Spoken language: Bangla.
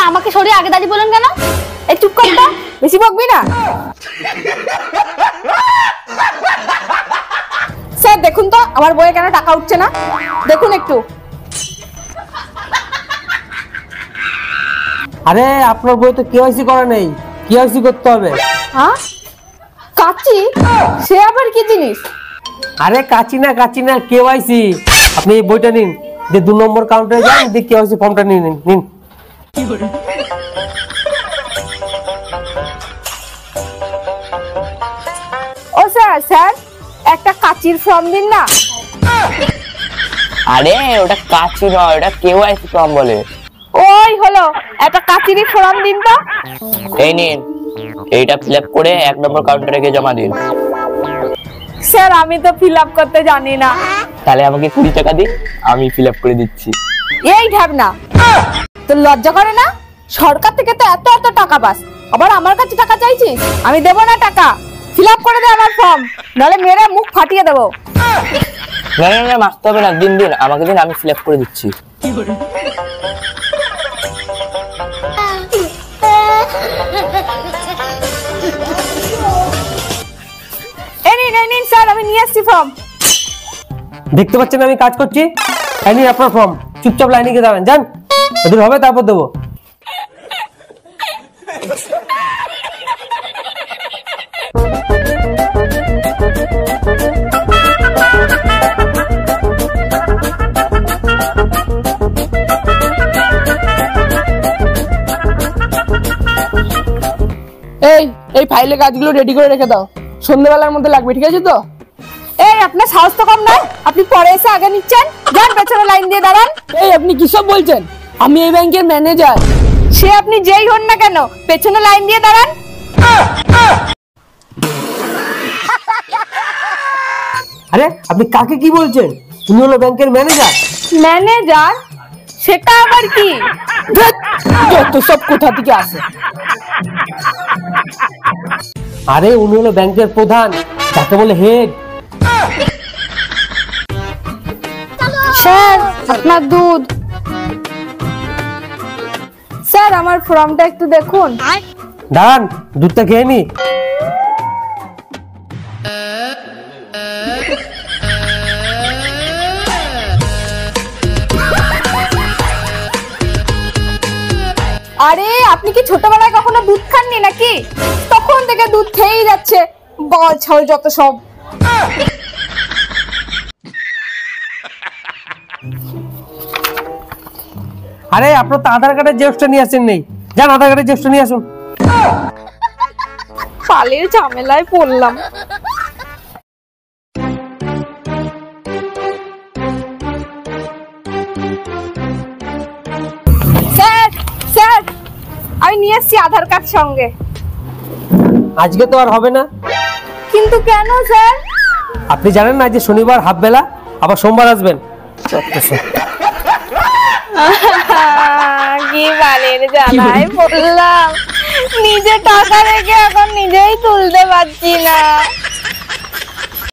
আমাকে সরিয়ে আগে দাঁড়িয়ে বলেন কেন? এই চুপ কর তো, বেশি বকবি না। স্যার দেখুন তো আমার বইয়ে কেন টাকা উঠছে না, দেখুন একটু। আরে আপনার বই তো কেওয়াইসি করা নেই, কেওয়াইসি করতে হবে। হ্যাঁ কাচি? সে আবার কি জিনিস? আরে কাচি না কেওয়াইসি। আপনি এই বইটা নিন, যে 2 নম্বর কাউন্টারে যান, দিয়ে কেওয়াইসি ফর্মটা নিন নিন। ও স্যার একটা কাচির ফর্ম দিন না। আরে ওটা কাচি নয়, ওটা কেওয়াইসি ফর্ম বলে। ওই হলো, একটা কাচিরই ফর্ম দিন তো। এই নিন, এইটা ফিল আপ করে 1 নম্বর কাউন্টারে গিয়ে জমা দিন। স্যার আমি তো ফিল আপ করতে জানি না। তাহলে আমাকে 20 টাকা দিন, আমি ফিল আপ করে দিচ্ছি। এই ঢাবনা, তো লজ্জা করে না? সরকার থেকে তো এত এত টাকা পাস, আবার আমার কাছে টাকা চাইছিস? আমি দেবো না টাকা, ফিল আপ করে দে আমার ফর্ম, নাহলে মেরে মুখ ফাটিয়ে দেবো। না মারতে হবে না, দিন আমাকে দিন, আমি ফিল আপ করে দিচ্ছি। এই নিন স্যার, আমি নিয়ে আসছি ফর্ম। দেখতে পাচ্ছেন আমি কাজ করছি। এই নিন আপনার ফর্ম, চুপচাপ লাইনে গিয়ে দাঁড়ান, যান। এদের হবে তারপর দেবো। এই ফাইলের কাজগুলো রেডি করে রেখে দাও, সন্ধ্যাবেলার মধ্যে লাগবে, ঠিক আছে তো? এই আপনার সাহস তো কম নয়, আপনি পরে এসে আগে নিচ্ছেন। যান পেছনে লাইন দিয়ে দাঁড়ান। এই আপনি কি সব বলছেন? আমি এই ব্যাংকের ম্যানেজার। সে আপনি যেই হন না কেন, পেছনে লাইন দিয়ে দাঁড়ান। আরে আপনি কাকে কি বলছেন? উনি হলো ব্যাংকের ম্যানেজার। ম্যানেজার? সেটা আবার কি? যত সব কোথা থেকে আসে? আরে উনি হলো ব্যাংকের প্রধান, যাকে বলে হেড। স্যার আপনার দুধ। স্যার আমার ফর্মটা একটু দেখুন। দাঁড়ান, দুধটা খেয়ে নি। আরে আপনি কি ছোটবেলায় কখনো দুধ খাননি নাকি? তখন থেকে দুধ খেয়েই যাচ্ছে, বল ছাল যত সব। আরে আপনার তো আধার কার্ডের জেরক্সটা নিয়ে আসেন নেই, যান আধার কার্ডের জেরক্সটা নিয়ে আসুন। পালের ঝামেলায় পড়লাম। স্যার আমি নিয়ে এসেছি আধার কার্ড সঙ্গে। আজকে তো আর হবে না। কিন্তু কেন স্যার? আপনি জানেন না যে শনিবার হাফ বেলা, আবার সোমবার আসবেন। কি বালের জ্বালায় পড়লাম, নিজে টাকা রেখে এখন নিজেই তুলতে পারছি না।